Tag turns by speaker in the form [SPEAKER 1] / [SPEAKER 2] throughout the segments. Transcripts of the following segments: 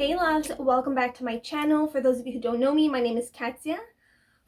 [SPEAKER 1] Hey loves, welcome back to my channel. For those of you who don't know me, my name is Katsia.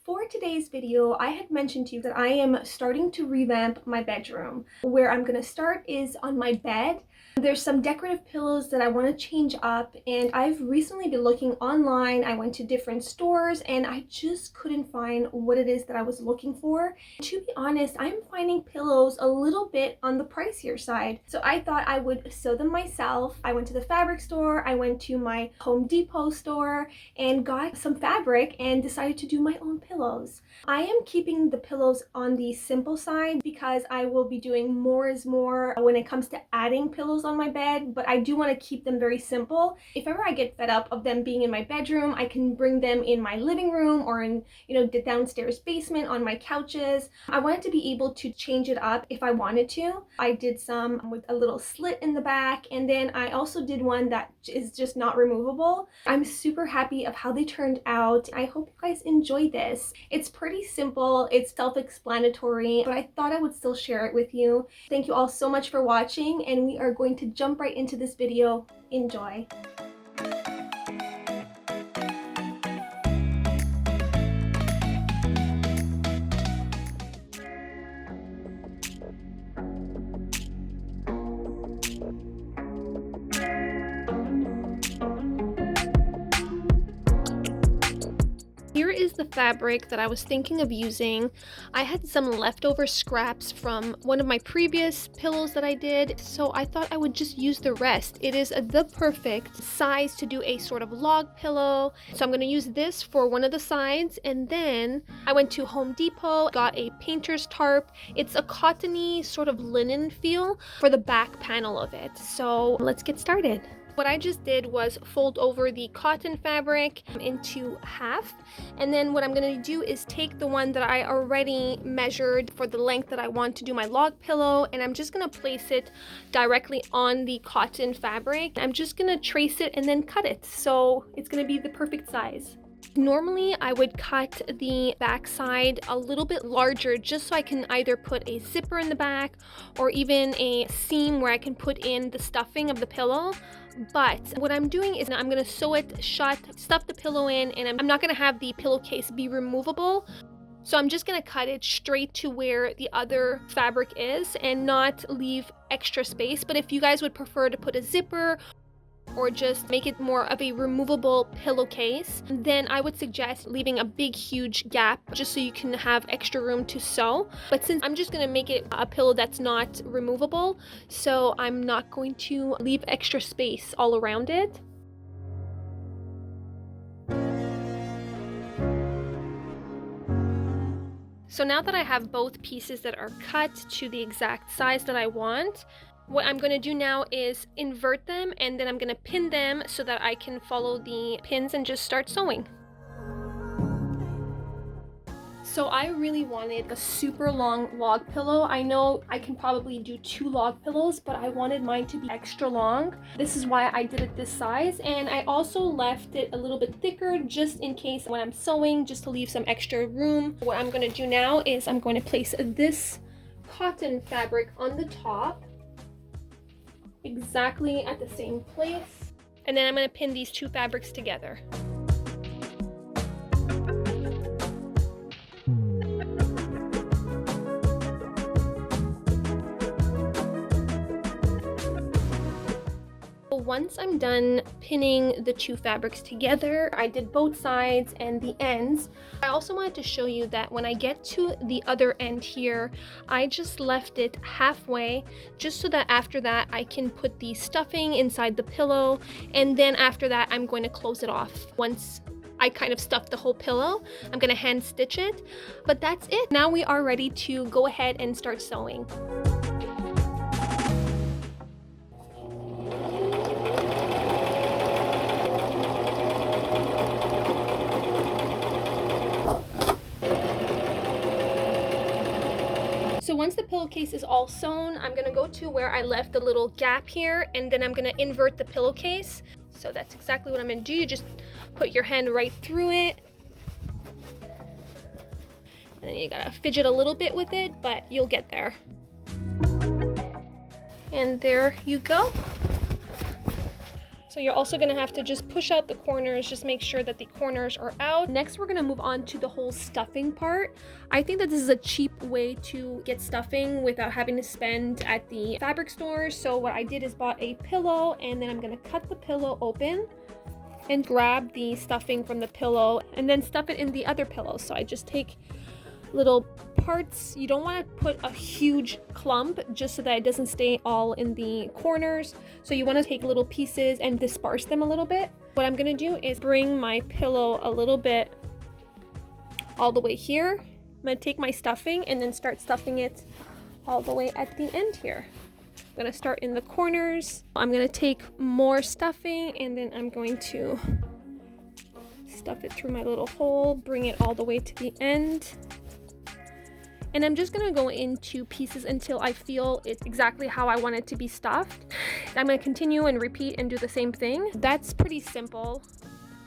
[SPEAKER 1] For today's video, I had mentioned to you that I am starting to revamp my bedroom. Where I'm going to start is on my bed. There's some decorative pillows that I want to change up, and I've recently been looking online. I went to different stores and I just couldn't find what it is that I was looking for. To be honest, I'm finding pillows a little bit on the pricier side. So I thought I would sew them myself. I went to the fabric store, I went to my Home Depot store and got some fabric and decided to do my own pillows. I am keeping the pillows on the simple side because I will be doing more is more when it comes to adding pillows on my bed, but I do want to keep them very simple. If ever I get fed up of them being in my bedroom, I can bring them in my living room or in, the downstairs basement on my couches. I wanted to be able to change it up if I wanted to. I did some with a little slit in the back, and then I also did one that is just not removable. I'm super happy of how they turned out. I hope you guys enjoy this. It's pretty simple, it's self-explanatory, but I thought I would still share it with you. Thank you all so much for watching, and we are going to jump right into this video. Enjoy. Here is the fabric that I was thinking of using. I had some leftover scraps from one of my previous pillows that I did, so I thought I would just use the rest. It is the perfect size to do a sort of log pillow. So I'm going to use this for one of the sides, and then I went to Home Depot, got a painter's tarp. It's a cottony sort of linen feel for the back panel of it. So let's get started. What I just did was fold over the cotton fabric into half, and then what I'm going to do is take the one that I already measured for the length that I want to do my log pillow, and I'm just going to place it directly on the cotton fabric. I'm just going to trace it and then cut it, so it's going to be the perfect size. Normally I would cut the back side a little bit larger just so I can either put a zipper in the back or even a seam where I can put in the stuffing of the pillow. But what I'm doing is I'm going to sew it shut, stuff the pillow in, and I'm not going to have the pillowcase be removable. So I'm just going to cut it straight to where the other fabric is and not leave extra space. But if you guys would prefer to put a zipper or just make it more of a removable pillowcase, then I would suggest leaving a big huge gap just so you can have extra room to sew. But since I'm just going to make it a pillow that's not removable, so I'm not going to leave extra space all around it. So now that I have both pieces that are cut to the exact size that I want, what I'm going to do now is invert them, and then I'm going to pin them so that I can follow the pins and just start sewing. So I really wanted a super long log pillow. I know I can probably do 2 log pillows, but I wanted mine to be extra long. This is why I did it this size, and I also left it a little bit thicker just in case when I'm sewing, just to leave some extra room. What I'm going to do now is I'm going to place this cotton fabric on the top, exactly at the same place, and then I'm going to pin these 2 fabrics together. Once I'm done pinning the 2 fabrics together, I did both sides and the ends. I also wanted to show you that when I get to the other end here, I just left it halfway just so that after that I can put the stuffing inside the pillow, and then after that I'm going to close it off. Once I kind of stuffed the whole pillow, I'm going to hand stitch it, but that's it. Now we are ready to go ahead and start sewing. So once the pillowcase is all sewn, I'm going to go to where I left the little gap here, and then I'm going to invert the pillowcase. So that's exactly what I'm going to do. You just put your hand right through it. And then you got to fidget a little bit with it, but you'll get there. And there you go. So you're also gonna have to just push out the corners, just make sure that the corners are out. Next, we're gonna move on to the whole stuffing part. I think that this is a cheap way to get stuffing without having to spend at the fabric store. So what I did is bought a pillow, and then I'm gonna cut the pillow open and grab the stuffing from the pillow and then stuff it in the other pillow. So I just take little parts. You don't want to put a huge clump just so that it doesn't stay all in the corners. So you want to take little pieces and disperse them a little bit. What I'm going to do is bring my pillow a little bit all the way here. I'm going to take my stuffing and then start stuffing it all the way at the end here. I'm going to start in the corners. I'm going to take more stuffing and then I'm going to stuff it through my little hole, bring it all the way to the end. And I'm just going to go into pieces until I feel it's exactly how I want it to be stuffed. I'm going to continue and repeat and do the same thing. That's pretty simple.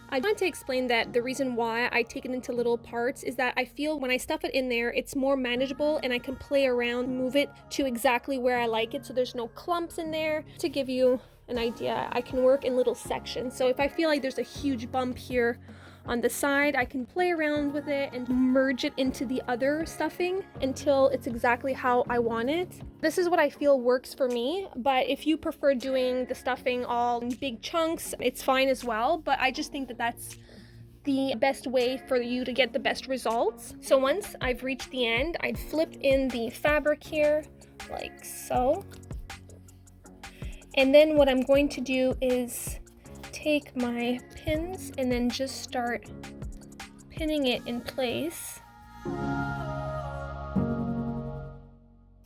[SPEAKER 1] I want to explain that the reason why I take it into little parts is that I feel when I stuff it in there, it's more manageable and I can play around, move it to exactly where I like it so there's no clumps in there. To give you an idea, I can work in little sections. So if I feel like there's a huge bump here on the side, I can play around with it and merge it into the other stuffing until it's exactly how I want it. This is what I feel works for me, but if you prefer doing the stuffing all in big chunks, it's fine as well, but I just think that that's the best way for you to get the best results. So once I've reached the end, I'd flip in the fabric here, like so. And then what I'm going to do is take my pins and then just start pinning it in place.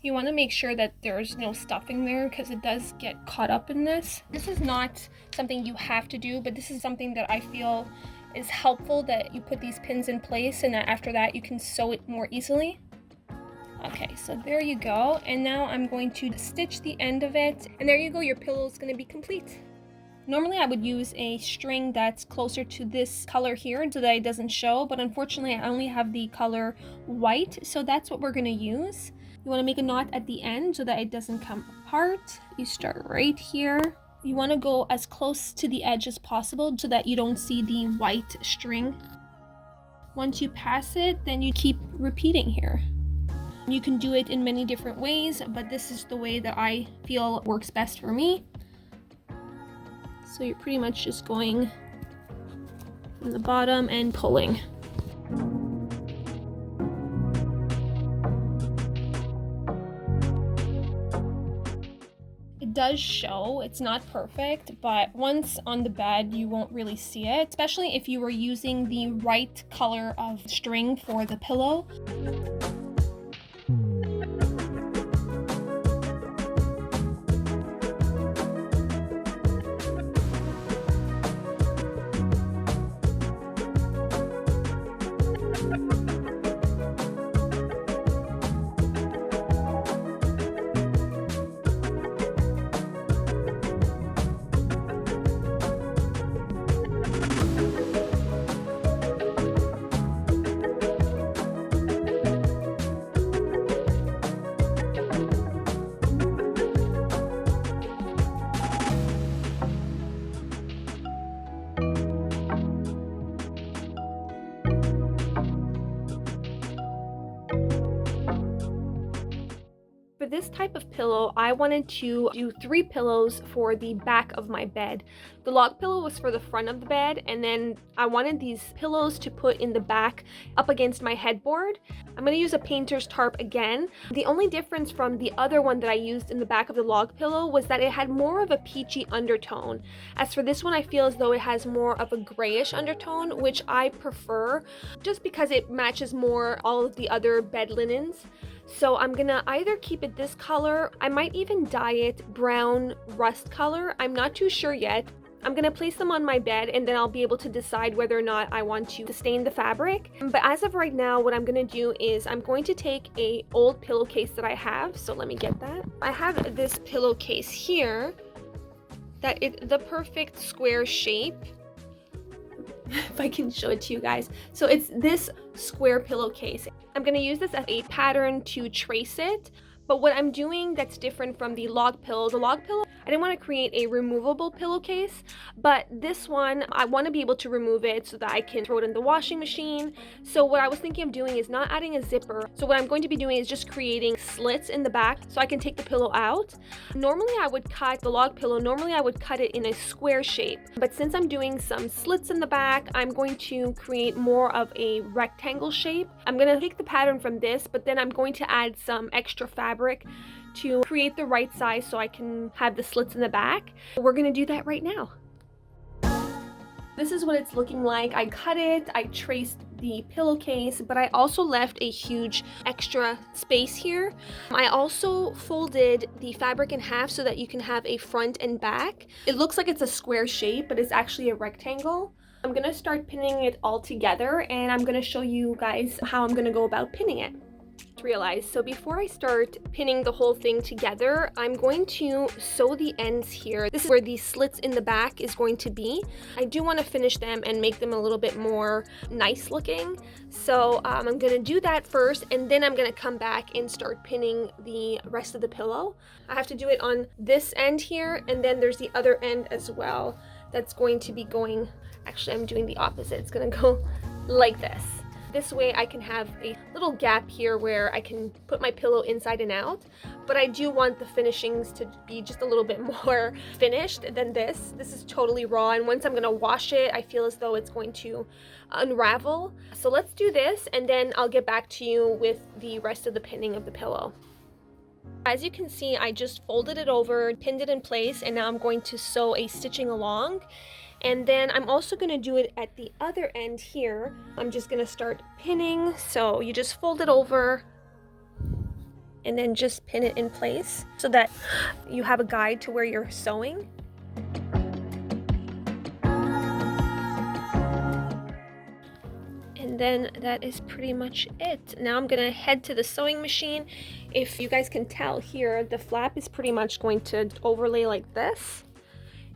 [SPEAKER 1] You want to make sure that there's no stuffing there because it does get caught up in this. This is not something you have to do, but this is something that I feel is helpful, that you put these pins in place and that after that you can sew it more easily. Okay, so there you go. And now I'm going to stitch the end of it. And there you go, your pillow is going to be complete. Normally I would use a string that's closer to this color here so that it doesn't show, but unfortunately I only have the color white, so that's what we're going to use. You want to make a knot at the end so that it doesn't come apart. You start right here. You want to go as close to the edge as possible so that you don't see the white string. Once you pass it, then you keep repeating here. You can do it in many different ways, but this is the way that I feel works best for me. So you're pretty much just going from the bottom and pulling. It does show, it's not perfect, but once on the bed you won't really see it, especially if you were using the right color of string for the pillow. For this type of pillow, I wanted to do 3 pillows for the back of my bed. The log pillow was for the front of the bed, and then I wanted these pillows to put in the back up against my headboard. I'm going to use a painter's tarp again. The only difference from the other one that I used in the back of the log pillow was that it had more of a peachy undertone. As for this one, I feel as though it has more of a grayish undertone, which I prefer just because it matches more all of the other bed linens. So I'm gonna either keep it this color, I might even dye it brown rust color, I'm not too sure yet. I'm gonna place them on my bed and then I'll be able to decide whether or not I want to stain the fabric. But as of right now, what I'm gonna do is I'm going to take a old pillowcase that I have, so let me get that. I have this pillowcase here that is the perfect square shape. If I can show it to you guys. So it's this square pillowcase. I'm going to use this as a pattern to trace it. But what I'm doing that's different from the log pillow, I didn't want to create a removable pillowcase, but this one, I want to be able to remove it so that I can throw it in the washing machine. So what I was thinking of doing is not adding a zipper. So what I'm going to be doing is just creating slits in the back so I can take the pillow out. Normally I would cut the log pillow, normally I would cut it in a square shape, but since I'm doing some slits in the back, I'm going to create more of a rectangle shape. I'm going to take the pattern from this, but then I'm going to add some extra fabric to create the right size so I can have the slits in the back. We're gonna do that right now. This is what it's looking like. I cut it, I traced the pillowcase, but I also left a huge extra space here. I also folded the fabric in half so that you can have a front and back. It looks like it's a square shape, but it's actually a rectangle. I'm gonna start pinning it all together, and I'm gonna show you guys how I'm gonna go about pinning it. Realize, so before I start pinning the whole thing together, I'm going to sew the ends here. This is where the slits in the back is going to be. I do want to finish them and make them a little bit more nice looking, so I'm going to do that first, and then I'm going to come back and start pinning the rest of the pillow. I have to do it on this end here, and then there's the other end as well that's going to be going, actually I'm doing the opposite. It's going to go like this. This way I can have a little gap here where I can put my pillow inside and out, but I do want the finishings to be just a little bit more finished than this. This is totally raw, and once I'm gonna wash it, I feel as though it's going to unravel. So let's do this, and then I'll get back to you with the rest of the pinning of the pillow. As you can see, I just folded it over, pinned it in place, and now I'm going to sew a stitching along. And then I'm also going to do it at the other end here. I'm just going to start pinning. So you just fold it over and then just pin it in place so that you have a guide to where you're sewing. And then that is pretty much it. Now I'm going to head to the sewing machine. If you guys can tell here, the flap is pretty much going to overlay like this.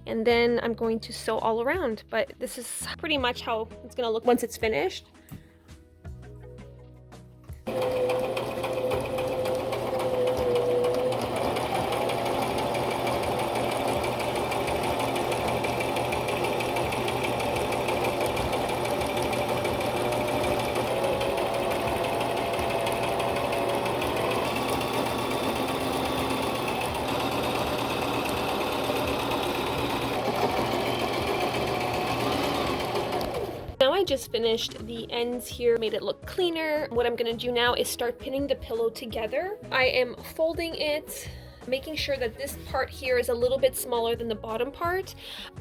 [SPEAKER 1] And then I'm going to sew all around, but this is pretty much how it's gonna look once it's finished. Now I just finished the ends here, made it look cleaner. What I'm gonna do now is start pinning the pillow together. I am folding it, making sure that this part here is a little bit smaller than the bottom part.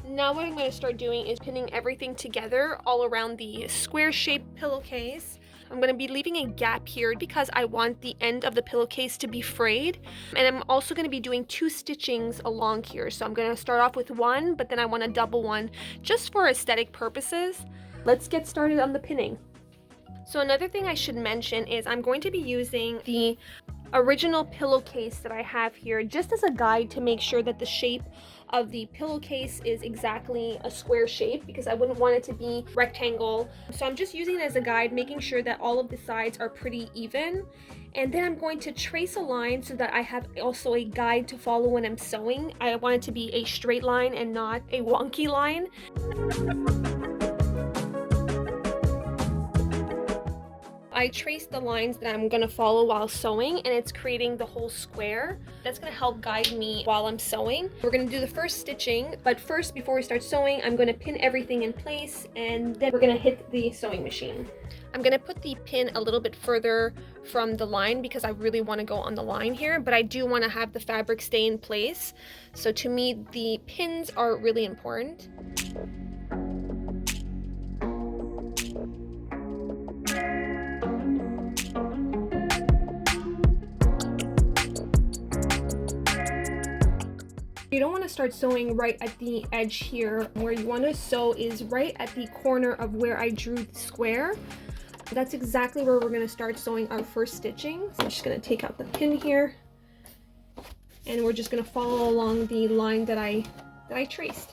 [SPEAKER 1] Now what I'm gonna start doing is pinning everything together all around the square-shaped pillowcase. I'm going to be leaving a gap here because I want the end of the pillowcase to be frayed, and I'm also going to be doing 2 stitchings along here. So I'm going to start off with one, but then I want to double one just for aesthetic purposes. Let's get started on the pinning. So another thing I should mention is I'm going to be using the original pillowcase that I have here just as a guide to make sure that the shape of the pillowcase is exactly a square shape, because I wouldn't want it to be rectangle. So I'm just using it as a guide, making sure that all of the sides are pretty even. And then I'm going to trace a line so that I have also a guide to follow when I'm sewing. I want it to be a straight line and not a wonky line. I traced the lines that I'm gonna follow while sewing, and it's creating the whole square. That's gonna help guide me while I'm sewing. We're gonna do the first stitching, but first, before we start sewing, I'm gonna pin everything in place, and then we're gonna hit the sewing machine. I'm gonna put the pin a little bit further from the line because I really wanna go on the line here, but I do wanna have the fabric stay in place. So to me, the pins are really important. You don't want to start sewing right at the edge here. Where you want to sew is right at the corner of where I drew the square. That's exactly where we're going to start sewing our first stitching. So I'm just going to take out the pin here, and we're just going to follow along the line that I traced.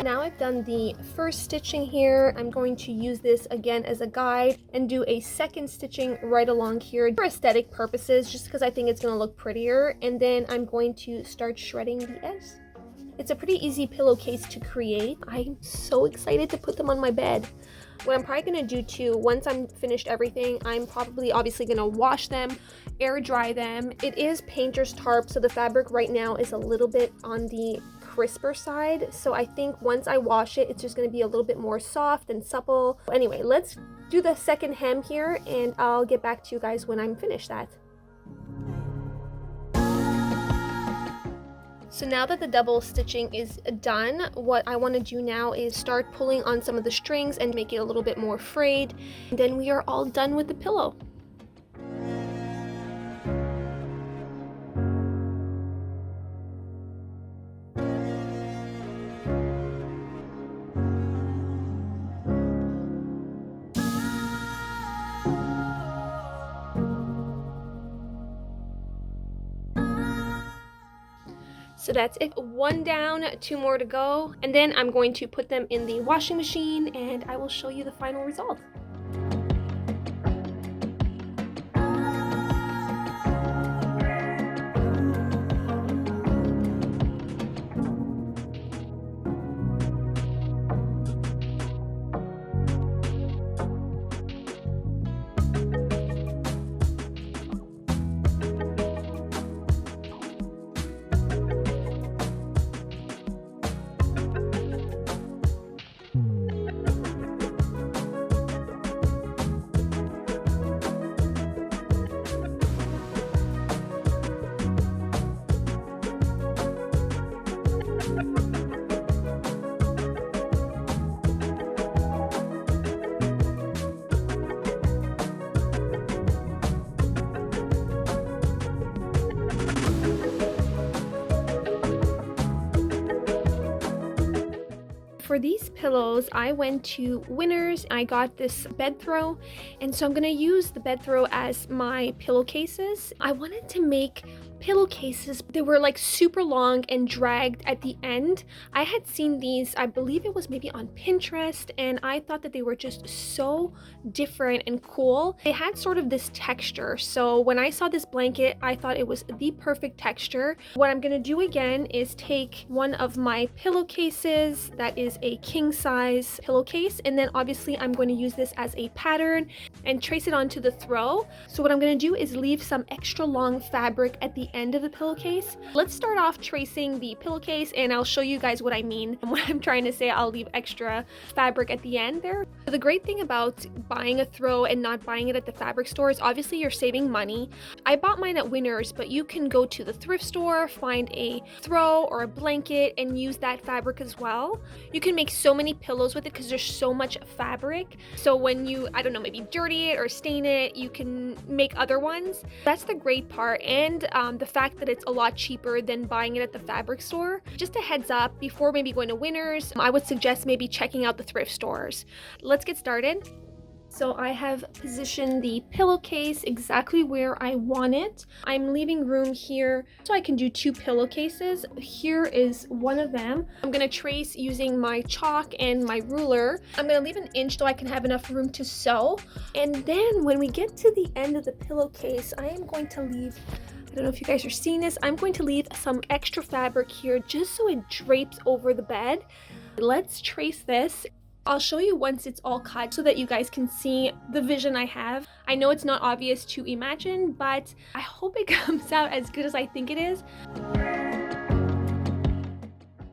[SPEAKER 1] Now I've done the first stitching here, I'm going to use this again as a guide and do a second stitching right along here for aesthetic purposes, just because I think it's going to look prettier. And then I'm going to start shredding the ends. It's a pretty easy pillowcase to create. I'm so excited to put them on my bed. What I'm probably gonna do too, once I'm finished everything, I'm probably obviously gonna wash them, air dry them. It is painter's tarp, so the fabric right now is a little bit on the crisper side. So I think once I wash it, it's just gonna be a little bit more soft and supple. Anyway, let's do the second hem here and I'll get back to you guys when I'm finished that. So now that the double stitching is done, what I want to do now is start pulling on some of the strings and make it a little bit more frayed. And then we are all done with the pillow. So that's it, one down, two more to go, and then I'm going to put them in the washing machine and I will show you the final result. For these pillows, I went to Winners. I got this bed throw, and so I'm gonna use the bed throw as my pillowcases. I wanted to make pillowcases. They were like super long and dragged at the end. I had seen these, I believe it was maybe on Pinterest, and I thought that they were just so different and cool. They had sort of this texture, so when I saw this blanket, I thought it was the perfect texture. What I'm gonna do again is take one of my pillowcases that is a king size pillowcase, and then obviously I'm going to use this as a pattern and trace it onto the throw. So what I'm going to do is leave some extra long fabric at the end of the pillowcase. Let's start off tracing the pillowcase and I'll show you guys what I mean and what I'm trying to say. I'll leave extra fabric at the end there. The great thing about buying a throw and not buying it at the fabric store is obviously you're saving money. I bought mine at Winners, but you can go to the thrift store, find a throw or a blanket and use that fabric as well. You can make so many pillows with it because there's so much fabric. So when you, I don't know, maybe dirty it or stain it, you can make other ones. That's the great part, and the fact that it's a lot cheaper than buying it at the fabric store. Just a heads up, before maybe going to Winners, I would suggest maybe checking out the thrift stores. Let's get started. So I have positioned the pillowcase exactly where I want it. I'm leaving room here so I can do two pillowcases. Here is one of them. I'm gonna trace using my chalk and my ruler. I'm gonna leave an inch so I can have enough room to sew. And then when we get to the end of the pillowcase, I am going to leave, I don't know if you guys are seeing this, I'm going to leave some extra fabric here just so it drapes over the bed. Let's trace this. I'll show you once it's all cut so that you guys can see the vision I have. I know it's not obvious to imagine, but I hope it comes out as good as I think it is.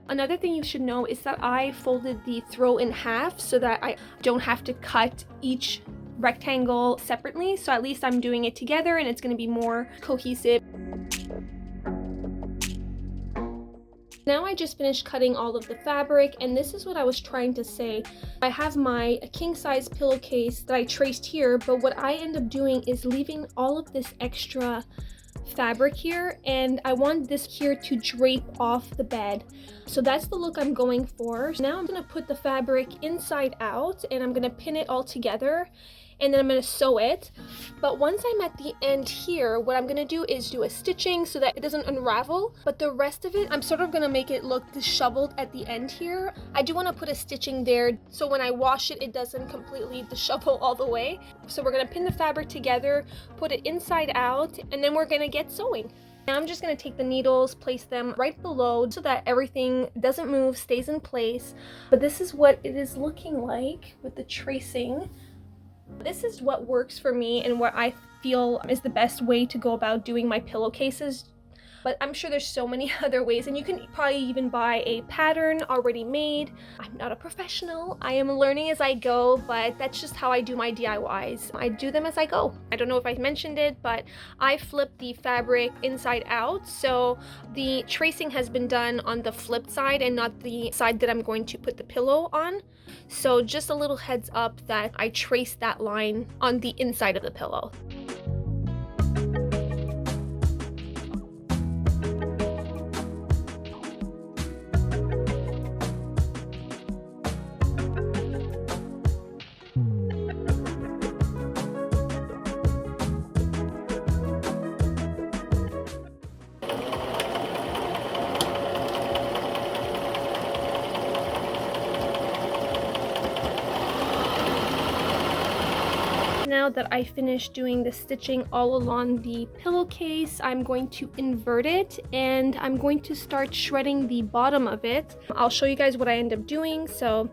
[SPEAKER 1] Another thing you should know is that I folded the throw in half so that I don't have to cut each rectangle separately. So at least I'm doing it together and it's going to be more cohesive. Now I just finished cutting all of the fabric, and this is what I was trying to say. I have my king size pillowcase that I traced here, but what I end up doing is leaving all of this extra fabric here, and I want this here to drape off the bed. So that's the look I'm going for. Now I'm gonna put the fabric inside out and I'm gonna pin it all together. and then I'm going to sew it. But once I'm at the end here, what I'm going to do is do a stitching so that it doesn't unravel, but the rest of it, I'm sort of going to make it look disheveled at the end here. I do want to put a stitching there so when I wash it, it doesn't completely dishevel all the way. So we're going to pin the fabric together, put it inside out, and then we're going to get sewing. Now I'm just going to take the needles, place them right below so that everything doesn't move, stays in place. But this is what it is looking like with the tracing. This is what works for me and what I feel is the best way to go about doing my pillowcases. But I'm sure there's so many other ways, and you can probably even buy a pattern already made. I'm not a professional. I am learning as I go, but that's just how I do my DIYs. I do them as I go. I don't know if I mentioned it, but I flip the fabric inside out. So the tracing has been done on the flipped side and not the side that I'm going to put the pillow on. So just a little heads up that I trace that line on the inside of the pillow. Now that I finished doing the stitching all along the pillowcase, I'm going to invert it and I'm going to start shredding the bottom of it. I'll show you guys what I end up doing, so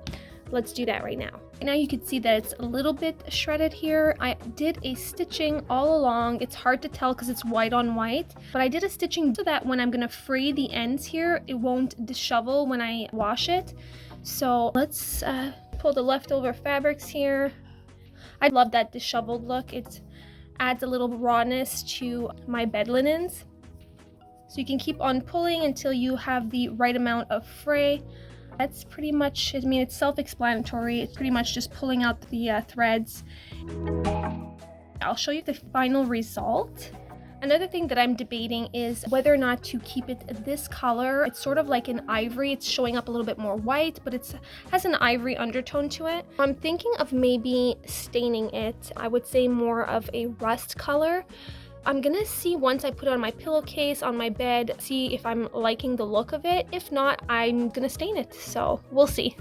[SPEAKER 1] let's do that right now. Now you can see that it's a little bit shredded here. I did a stitching all along. It's hard to tell because it's white on white, but I did a stitching so that when I'm gonna free the ends here, it won't dishevel when I wash it. So let's pull the leftover fabrics here. I love that disheveled look. It adds a little rawness to my bed linens. So you can keep on pulling until you have the right amount of fray. That's pretty much, I mean, it's self-explanatory. It's pretty much just pulling out the threads. I'll show you the final result. Another thing that I'm debating is whether or not to keep it this color. It's sort of like an ivory. It's showing up a little bit more white, but it has an ivory undertone to it. I'm thinking of maybe staining it. I would say more of a rust color. I'm gonna see once I put it on my pillowcase, on my bed, see if I'm liking the look of it. If not, I'm gonna stain it. So we'll see.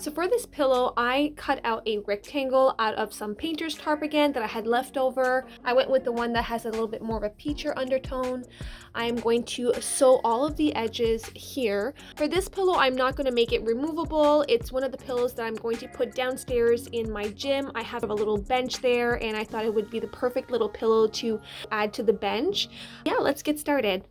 [SPEAKER 1] So for this pillow, I cut out a rectangle out of some painter's tarp again that I had left over. I went with the one that has a little bit more of a peacher undertone. I'm going to sew all of the edges here. For this pillow, I'm not going to make it removable. It's one of the pillows that I'm going to put downstairs in my gym. I have a little bench there, and I thought it would be the perfect little pillow to add to the bench. Yeah, let's get started.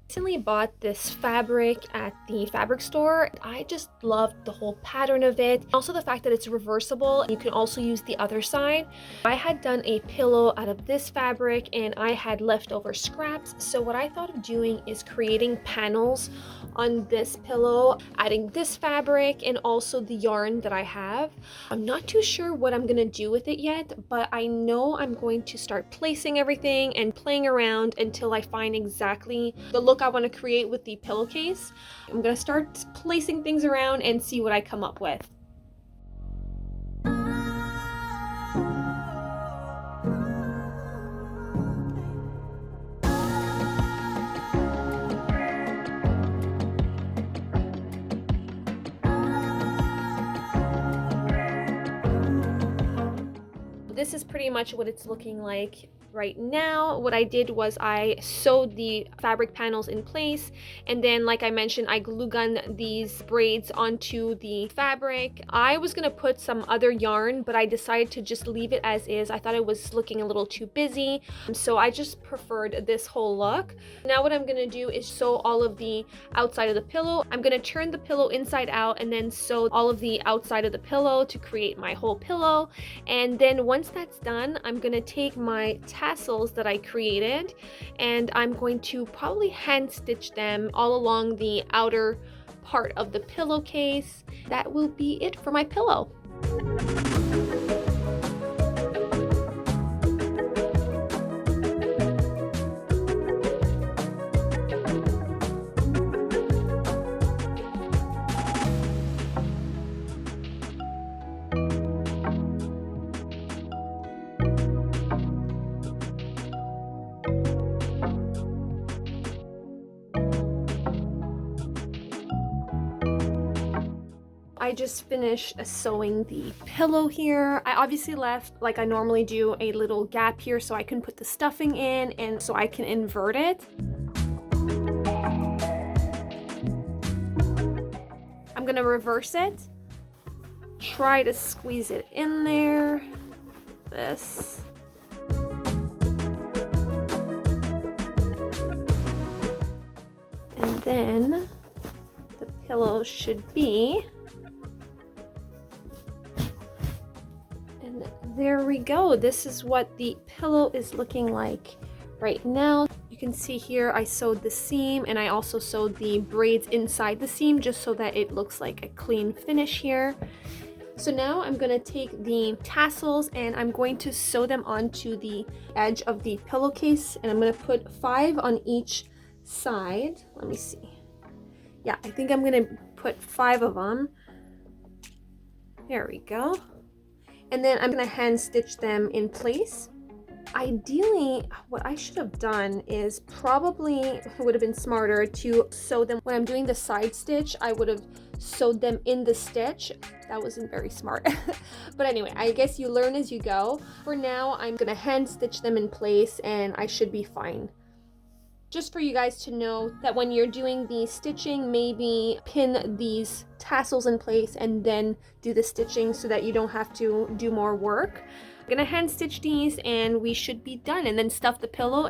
[SPEAKER 1] Recently bought this fabric at the fabric store. I just loved the whole pattern of it. Also the fact that it's reversible. You can also use the other side. I had done a pillow out of this fabric and I had leftover scraps. So what I thought of doing is creating panels on this pillow, adding this fabric and also the yarn that I have. I'm not too sure what I'm gonna do with it yet, but I know I'm going to start placing everything and playing around until I find exactly the look I want to create with the pillowcase. I'm gonna start placing things around and see what I come up with. this is pretty much what it's looking like right now. What I did was I sewed the fabric panels in place, and then like I mentioned, I glue gun these braids onto the fabric. I was gonna put some other yarn, but I decided to just leave it as is. I thought it was looking a little too busy, so I just preferred this whole look. Now what I'm gonna do is sew all of the outside of the pillow. I'm gonna turn the pillow inside out and then sew all of the outside of the pillow to create my whole pillow. And then once that's done, I'm gonna take my tassels that I created and I'm going to probably hand stitch them all along the outer part of the pillowcase. That will be it for my pillow. I just finished sewing the pillow here. I obviously left, like I normally do, a little gap here so I can put the stuffing in and so I can invert it. I'm gonna reverse it. Try to squeeze it in there. This. And then the pillow should be. There we go. This is what the pillow is looking like right now. You can see here I sewed the seam and I also sewed the braids inside the seam just so that it looks like a clean finish here. So now I'm going to take the tassels and I'm going to sew them onto the edge of the pillowcase, and I'm going to put 5 on each side. Let me see. Yeah, I think I'm going to put 5 of them. There we go. And then I'm gonna hand stitch them in place. Ideally, what I should have done is probably, it would have been smarter to sew them. When I'm doing the side stitch, I would have sewed them in the stitch. That wasn't very smart. But anyway, I guess you learn as you go. For now, I'm gonna hand stitch them in place and I should be fine. Just for you guys to know that when you're doing the stitching, maybe pin these tassels in place and then do the stitching so that you don't have to do more work. I'm gonna hand stitch these and we should be done, and then stuff the pillow.